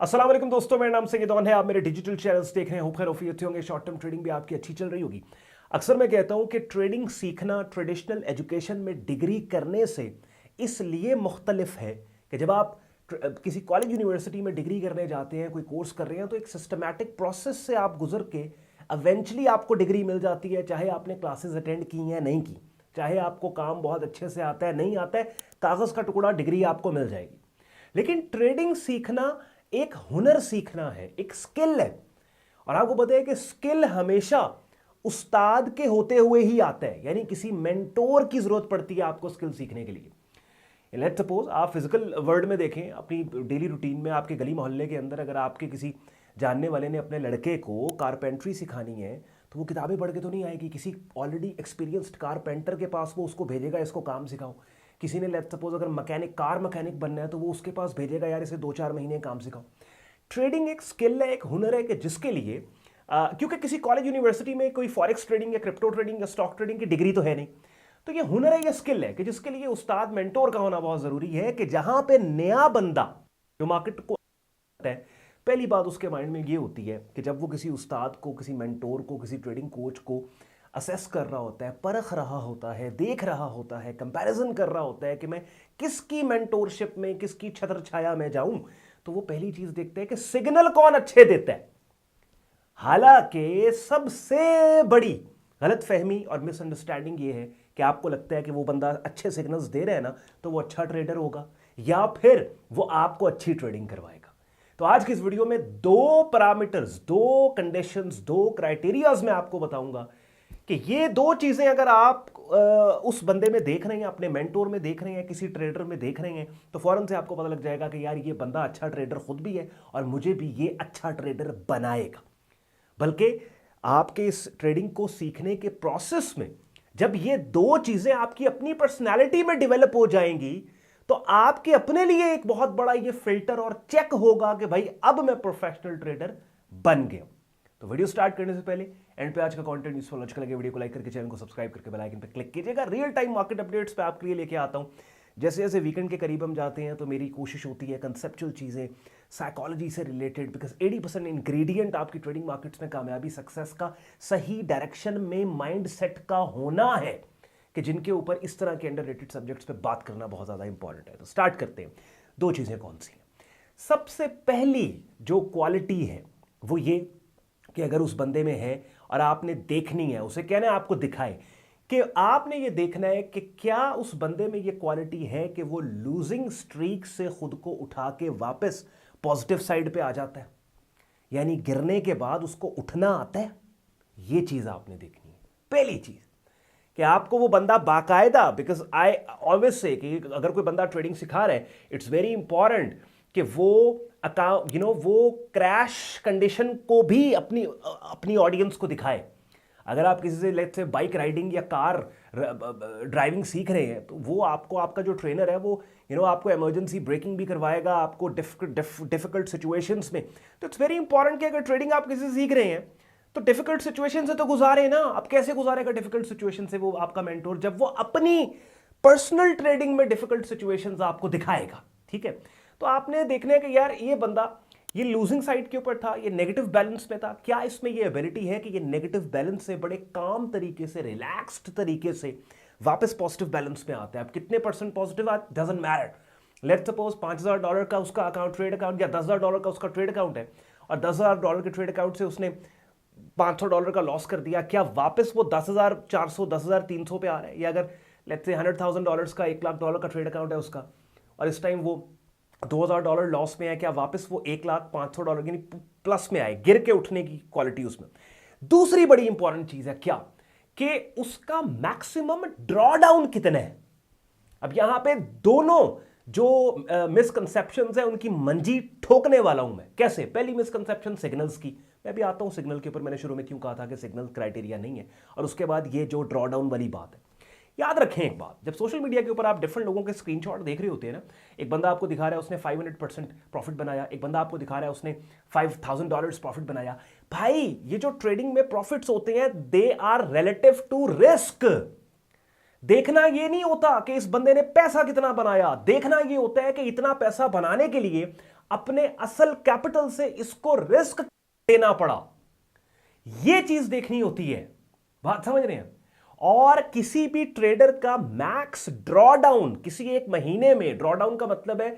अस्सलाम वालेकुम दोस्तों, मेरा नाम सैयद है। आप मेरे डिजिटल चैनल्स देख रहे हैं। खैर ऑफियत होंगे। शॉर्ट टर्म ट्रेडिंग भी आपकी अच्छी चल रही होगी। अक्सर मैं कहता हूं कि ट्रेडिंग सीखना ट्रेडिशनल एजुकेशन में डिग्री करने से इसलिए मुख्तलिफ है कि जब आप किसी कॉलेज यूनिवर्सिटी में डिग्री करने जाते हैं, कोई कोर्स कर रहे हैं, तो एक सिस्टमैटिक प्रोसेस से आप गुजर के इवेंचुअली आपको डिग्री मिल जाती है। चाहे आपने क्लासेस अटेंड की हैं नहीं की, चाहे आपको काम बहुत अच्छे से आता है नहीं आता है, कागज़ का टुकड़ा डिग्री आपको मिल जाएगी। लेकिन ट्रेडिंग सीखना एक हुनर सीखना है, एक स्किल है। और आपको पता है कि स्किल हमेशा उस्ताद के होते हुए ही आता है, यानी किसी मेंटोर की जरूरत पड़ती है आपको स्किल सीखने के लिए। लेट्स सपोज आप फिजिकल वर्ल्ड में देखें, अपनी डेली रूटीन में, आपके गली मोहल्ले के अंदर अगर आपके किसी जानने वाले ने अपने लड़के को कारपेंट्री सिखानी है, तो वो किताबें पढ़ के तो नहीं आएगी। किसी ऑलरेडी एक्सपीरियंस्ड कारपेंटर के पास वो उसको भेजेगा, इसको काम सिखाओ। किसी ने लेट्स सपोज अगर मैकेनिक, कार मैकेनिक बनना है, तो वो उसके पास भेजेगा, यार इसे 2-4 महीने काम सिखाओ। ट्रेडिंग एक स्किल है, एक हुनर है कि जिसके लिए क्योंकि किसी कॉलेज यूनिवर्सिटी में कोई फॉरेक्स ट्रेडिंग या क्रिप्टो ट्रेडिंग या स्टॉक ट्रेडिंग की डिग्री तो है नहीं। तो ये हुनर है, ये स्किल है कि जिसके लिए उस्ताद मेंटोर का होना बहुत जरूरी है। कि जहां पे नया बंदा जो मार्केट को आता है, पहली बात उसके माइंड में ये होती है कि जब वो किसी उस्ताद को, किसी मेंटोर को, किसी ट्रेडिंग कोच को असेस कर रहा होता है, परख रहा होता है, देख रहा होता है, कंपैरिजन कर रहा होता है कि मैं किसकी मेंटोरशिप में, किसकी छत्र छाया में जाऊं, तो वो पहली चीज देखते हैं कि सिग्नल कौन अच्छे देता है। हालांकि सबसे बड़ी गलतफहमी और मिसअंडरस्टैंडिंग ये है कि आपको लगता है कि वो बंदा अच्छे सिग्नल्स दे रहा है ना, तो वो अच्छा ट्रेडर होगा या फिर वो आपको अच्छी ट्रेडिंग करवाएगा। तो आज की इस वीडियो में 2 पैरामीटर्स, 2 कंडीशंस, 2 क्राइटेरियाज मैं आपको बताऊंगा कि ये 2 चीजें अगर आप उस बंदे में देख रहे हैं, अपने मेंटोर में देख रहे हैं, किसी ट्रेडर में देख रहे हैं, तो फौरन से आपको पता लग जाएगा कि यार ये बंदा अच्छा ट्रेडर खुद भी है और मुझे भी ये अच्छा ट्रेडर बनाएगा। बल्कि आपके इस ट्रेडिंग को सीखने के प्रोसेस में जब ये 2 चीजें आपकी अपनी पर्सनैलिटी में डेवलप हो जाएंगी, तो आपके अपने लिए एक बहुत बड़ा ये फिल्टर और चेक होगा कि भाई अब मैं प्रोफेशनल ट्रेडर बन गया। तो वीडियो स्टार्ट करने से पहले एंड पे आज का कंटेंट यूजफुल अच्छा लगे, वीडियो को लाइक करके चैनल को सब्सक्राइब करके बेल आइकन पे क्लिक कीजिएगा। रियल टाइम मार्केट अपडेट्स पे आपके लिए लेके आता हूं। जैसे जैसे वीकेंड के करीब हम जाते हैं, तो मेरी कोशिश होती है कंसेप्चुअल चीज़ें, साइकोलॉजी से रिलेटेड, बिकॉज 80% इंग्रेडिएंट आपकी ट्रेडिंग मार्केट्स में कामयाबी, सक्सेस का, सही डायरेक्शन में माइंड सेट का होना है, कि जिनके ऊपर इस तरह के अंडररेटेड सब्जेक्ट्स पे बात करना बहुत ज़्यादा इंपॉर्टेंट है। तो स्टार्ट करते हैं। 2 चीज़ें कौन सी हैं? सबसे पहली जो क्वालिटी है वो ये कि अगर उस बंदे में है और आपने देखनी है, उसे कहना है आपको दिखाए, कि आपने ये देखना है कि क्या उस बंदे में ये क्वालिटी है कि वो लूजिंग स्ट्रीक से खुद को उठा के वापस पॉजिटिव साइड पे आ जाता है, यानी गिरने के बाद उसको उठना आता है। ये चीज आपने देखनी है। पहली चीज कि आपको वो बंदा बाकायदा, बिकॉज आई ऑलवेज से कि अगर कोई बंदा ट्रेडिंग सिखा रहा है, इट्स वेरी इंपॉर्टेंट कि वो अकाउंट वो क्रैश कंडीशन को भी अपनी ऑडियंस को दिखाए। अगर आप किसी से लेट्स से बाइक राइडिंग या कार ड्राइविंग सीख रहे हैं, तो वो आपको, आपका जो ट्रेनर है वो आपको इमरजेंसी ब्रेकिंग भी करवाएगा, आपको डिफिकल्ट सिचुएशंस में। तो इट्स वेरी इंपॉर्टेंट कि अगर ट्रेडिंग आप किसी से सीख रहे हैं, तो डिफिकल्ट सिचुएशन से तो गुजारे ना। अब कैसे गुजारेगा डिफिकल्ट सिचुएशन से वो आपका मेंटोर? जब वो अपनी पर्सनल ट्रेडिंग में डिफिकल्ट सिचुएशंस आपको दिखाएगा। ठीक है, तो आपने देखना है कि यार ये बंदा ये लूजिंग साइड के ऊपर था, ये नेगेटिव बैलेंस में था, क्या इसमें ये एबिलिटी है कि ये नेगेटिव बैलेंस से बड़े काम तरीके से, रिलैक्स्ड तरीके से वापस पॉजिटिव बैलेंस में आता है। अब कितने % पॉजिटिव आज डजंट मैटर। लेट्स सपोज $5,000 का उसका अकाउंट, ट्रेड अकाउंट, या $10,000 का उसका ट्रेड अकाउंट है, और $10,000 के ट्रेड अकाउंट से उसने $500 का लॉस कर दिया। क्या वापस वो 10,400, 10,300 पे आ रहा है? या अगर लेट्स से $100,000 का, $1,00,000 का ट्रेड अकाउंट है उसका, और इस टाइम वो $2,000 लॉस में है, क्या वापस वो $1,500 यानी प्लस में आए? गिर के उठने की क्वालिटी उसमें। दूसरी बड़ी इंपॉर्टेंट चीज है क्या, कि उसका मैक्सिमम ड्रॉडाउन कितना है। अब यहां पे दोनों जो मिसकंसेप्शंस है उनकी मंजी ठोकने वाला हूं मैं। कैसे? पहली मिसकंसेप्शन सिग्नल्स की, मैं भी आता हूं सिग्नल के ऊपर। मैंने शुरू में क्यों कहा था कि सिग्नल क्राइटेरिया नहीं है, और उसके बाद ये जो ड्रॉडाउन वाली बात है। याद रखें एक बात, जब सोशल मीडिया के ऊपर आप डिफरेंट लोगों के स्क्रीनशॉट देख रहे होते हैं ना, एक बंदा आपको दिखा रहा है उसने 500% प्रॉफिट बनाया, एक बंदा आपको दिखा रहा है उसने $5,000 प्रॉफिट बनाया। भाई ये जो ट्रेडिंग में प्रॉफिट्स होते हैं, they are relative to risk. देखना ये नहीं होता कि इस बंदे ने पैसा कितना बनाया, देखना ये होता है कि इतना पैसा बनाने के लिए अपने असल कैपिटल से इसको रिस्क देना पड़ा। यह चीज देखनी होती है, बात समझ रहे हैं। और किसी भी ट्रेडर का मैक्स ड्रॉडाउन किसी एक महीने में, ड्रॉडाउन का मतलब है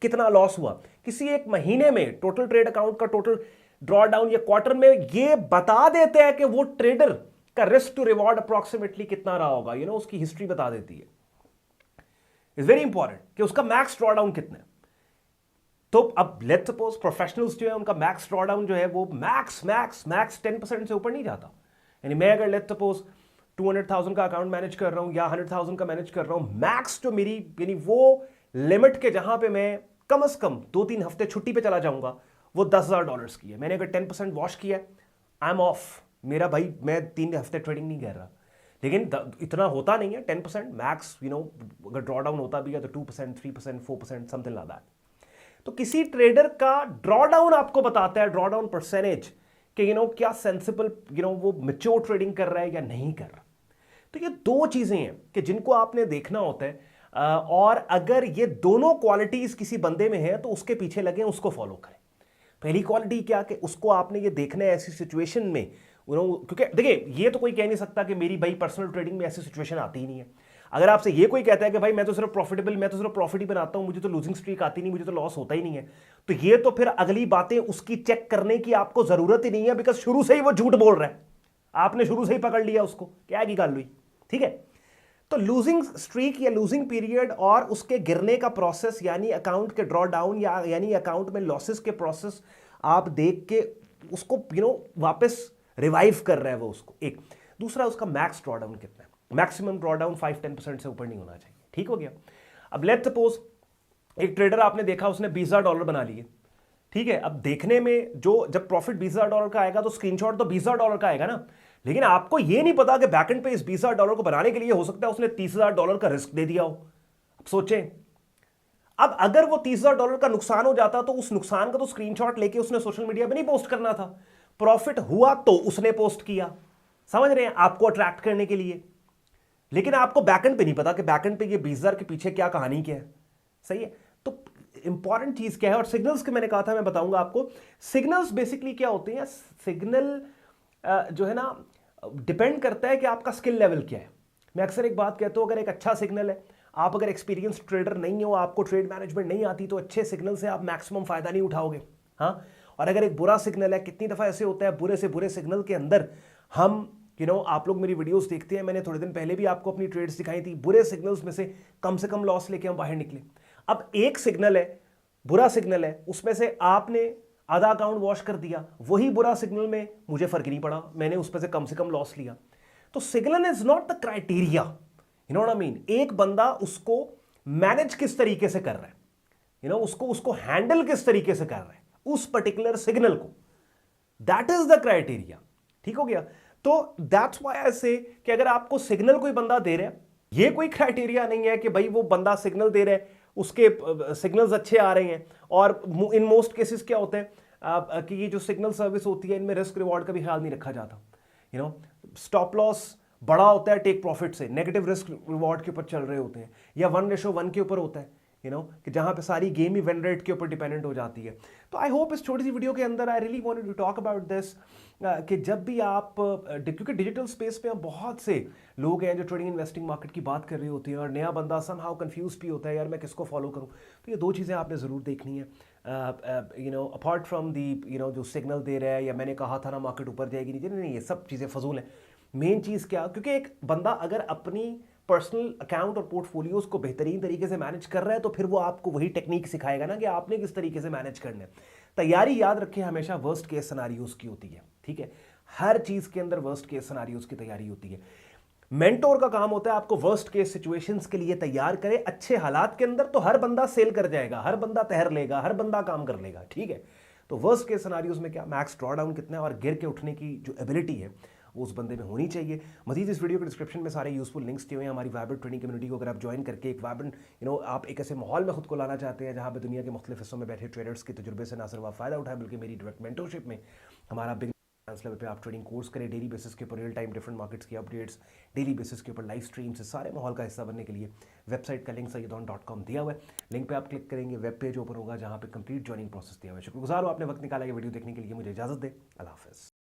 कितना लॉस हुआ, किसी एक महीने में टोटल ट्रेड अकाउंट का टोटल ड्रॉडाउन या क्वार्टर में, ये बता देते हैं कि वो ट्रेडर का रिस्क टू रिवॉर्ड अप्रोक्सीमेटली कितना रहा होगा। उसकी हिस्ट्री बता देती है। इज वेरी इंपॉर्टेंट कि उसका मैक्स ड्रॉडाउन कितना है। तो अब लेट्स सपोज प्रोफेशनल्स जो है उनका मैक्स ड्रॉडाउन जो है वो मैक्स 10% से ऊपर नहीं जाता। यानी मैं अगर लेट्स सपोज 200,000 का अकाउंट मैनेज कर रहा हूं या 100,000 का मैनेज कर रहा हूं, मैक्स जो मेरी यानी वो लिमिट के जहां पे मैं कम से कम 2-3 हफ्ते छुट्टी पे चला जाऊंगा, वो $10,000 की है। मैंने अगर 10% वॉश किया, आई एम ऑफ। मेरा भाई, मैं 3 हफ्ते ट्रेडिंग नहीं कर रहा। लेकिन इतना होता नहीं है 10% मैक्स, अगर ड्रॉडाउन होता भी है तो 2%, 3%, 4%, समथिंग लाइक दैट। तो किसी ट्रेडर का ड्रॉडाउन आपको बताता है, ड्रॉडाउन परसेंटेज, कि क्या सेंसिबल वो मैच्योर ट्रेडिंग कर रहा है या नहीं कर रहा। तो ये दो चीजें हैं कि जिनको आपने देखना होता है। और अगर ये दोनों क्वालिटीज किसी बंदे में है तो उसके पीछे लगे, उसको फॉलो करें। पहली क्वालिटी क्या कि उसको आपने ये देखना है ऐसी सिचुएशन में, क्योंकि देखिए ये तो कोई कह नहीं सकता कि मेरी भाई पर्सनल ट्रेडिंग में ऐसी सिचुएशन आती ही नहीं है। अगर आपसे ये कोई कहता है कि भाई मैं तो सिर्फ प्रॉफिट ही बनाता हूं, मुझे तो लूजिंग स्ट्रीक आती नहीं, मुझे तो लॉस होता ही नहीं है, तो ये तो फिर अगली बातें उसकी चेक करने की आपको जरूरत ही नहीं है, बिकॉज शुरू से ही वो झूठ बोल रहा है। आपने शुरू से ही पकड़ लिया उसको, क्या की गाल हुई, ठीक है। तो लूजिंग स्ट्रीक या लूजिंग पीरियड और उसके गिरने का प्रोसेस, यानी अकाउंट के ड्रॉ डाउन या यानी अकाउंट में लॉसेस के प्रोसेस आप देख के उसको वापस रिवाइव कर रहा है वो उसको। एक दूसरा, उसका मैक्स ड्रॉ डाउन कितना है। मैक्सिमम ड्रॉ डाउन 5-10% से ऊपर नहीं होना चाहिए, ठीक हो गया। अब लेट्स सपोज एक ट्रेडर आपने देखा उसने $20,000 बना लिए, ठीक है। अब देखने में जो जब प्रॉफिट $20,000 का आएगा तो स्क्रीनशॉट तो $20,000 का आएगा ना, लेकिन आपको यह नहीं पता कि बैकएंड पे इस $20,000 को बनाने के लिए हो सकता है उसने $30,000 का रिस्क दे दिया हो। अब सोचें, अब अगर वो $30,000 का नुकसान हो जाता तो उस नुकसान का तो स्क्रीनशॉट लेके उसने सोशल मीडिया पे नहीं पोस्ट करना था। प्रॉफिट हुआ तो उसने पोस्ट किया, समझ रहे हैं, आपको अट्रैक्ट करने के लिए। लेकिन आपको बैकएंड पे नहीं पता कि बैकएंड पे ये 20,000 के पीछे क्या कहानी क्या है, सही है। तो इंपॉर्टेंट चीज क्या है, और सिग्नल्स के मैंने कहा था मैं बताऊंगा आपको। सिग्नल्स बेसिकली क्या होते हैं, सिग्नल जो है ना डिपेंड करता है कि आपका स्किल लेवल क्या है। मैं अक्सर एक बात कहता हूं, अगर एक अच्छा सिग्नल है, आप अगर एक्सपीरियंस ट्रेडर नहीं हो, आपको ट्रेड मैनेजमेंट नहीं आती, तो अच्छे सिग्नल से आप मैक्सिमम फायदा नहीं उठाओगे। हाँ, और अगर एक बुरा सिग्नल है, कितनी दफा ऐसे होता है बुरे से बुरे सिग्नल के अंदर हम आप लोग मेरी वीडियोस देखते हैं, मैंने थोड़े दिन पहले भी आपको अपनी ट्रेड्स दिखाई थी, बुरे सिग्नल्स में से कम लॉस लेके हम बाहर निकले। अब एक सिग्नल है, बुरा सिग्नल है, उसमें से आपने आधा अकाउंट वॉश कर दिया, वही बुरा सिग्नल में मुझे फर्क नहीं पड़ा, मैंने उस पर से कम लॉस लिया। तो signal is not the criteria, you know what I mean. एक बंदा उसको मैनेज किस तरीके से कर रहा है, उसको हैंडल किस तरीके से कर रहा है उस पर्टिकुलर सिग्नल को, दैट इज द क्राइटेरिया, ठीक हो गया। तो दैट्स व्हाई आई से कि अगर आपको सिग्नल कोई बंदा दे रहा है, ये कोई क्राइटेरिया नहीं है कि भाई वो बंदा सिग्नल दे रहा है, उसके सिग्नल्स अच्छे आ रहे हैं। और इन मोस्ट केसेस क्या होता है कि ये जो सिग्नल सर्विस होती है इनमें रिस्क रिवॉर्ड का भी ख्याल नहीं रखा जाता। स्टॉप लॉस बड़ा होता है टेक प्रॉफिट से, नेगेटिव रिस्क रिवॉर्ड के ऊपर चल रहे होते हैं, या 1:1 के ऊपर होता है, कि जहां पे सारी गेम ही विन रेट के ऊपर डिपेंडेंट हो जाती है। तो आई होप इस छोटी सी वीडियो के अंदर I really wanted to talk about this, कि जब भी आप क्योंकि डिजिटल स्पेस पे बहुत से लोग हैं जो ट्रेडिंग इन्वेस्टिंग मार्केट की बात कर रहे होते हैं, और नया बंदा समहाउ कंफ्यूज भी होता है, यार मैं किसको फॉलो करूं। तो ये दो चीज़ें आपने ज़रूर देखनी है, अपार्ट फ्रॉम दी जो सिग्नल दे रहा है, या मैंने कहा था ना मार्केट ऊपर जाएगी नहीं, ये सब चीज़ें फजूल हैं। मेन चीज़ क्या, क्योंकि एक बंदा अगर अपनी पर्सनल अकाउंट और पोर्टफोलियोज को बेहतरीन तरीके से मैनेज कर रहा है, तो फिर वो आपको वही टेक्निक सिखाएगा ना कि आपने किस तरीके से मैनेज करना है। तैयारी याद रखें हमेशा वर्स्ट केस सिनेरियोज की होती है, ठीक है। हर चीज के अंदर वर्स्ट केस सिनेरियोज की तैयारी होती है। मेंटोर का काम होता है आपको वर्स्ट केस सिचुएशंस के लिए तैयार करे। अच्छे हालात के अंदर तो हर बंदा सेल कर जाएगा, हर बंदा तैर लेगा, हर बंदा काम कर लेगा, ठीक है। तो वर्स्ट केस सिनेरियोज में क्या, मैक्स ड्रॉ डाउन कितना है और गिर के उठने की जो एबिलिटी है वो उस बंदे में होनी चाहिए। मजीद इस वीडियो के डिस्क्रिप्शन में सारे यूजफुल लिंक्स दिए हुए हैं हमारी वाइब्रेंट ट्रेडिंग कम्युनिटी को। अगर आप ज्वाइन करके एक वाइब्रेंट आप एक ऐसे माहौल में खुद को लाना चाहते हैं जहां पे दुनिया के मुख्तलिफ हिस्सों में बैठे ट्रेडर्स के तजुर्बे से ना सिर्फ आप फायदा उठाएं, बल्कि मेरी डायरेक्ट मेंटरशिप में हमारा बिग एडवांस लेवल पे आप ट्रेडिंग कोर्स करें, डेली बेसिस के ऊपर रियल टाइम डिफरेंट मार्केट्स की अपडेट्स, डेली बेसिस के ऊपर लाइव स्ट्रीम से सारे माहौल का हिस्सा बनने के लिए वेबसाइट का लिंक sayyidon.com दिया हुआ है। लिंक पे आप क्लिक करेंगे, वेब पेज ओपन होगा जहाँ पे कंप्लीट ज्वाइनिंग प्रोसेस दिया हुआ है। शुक्रगुजार हूँ आपने वक्त निकाला ये वीडियो देखने के लिए। मुझे इजाजत दे, अल्लाह हाफिज़।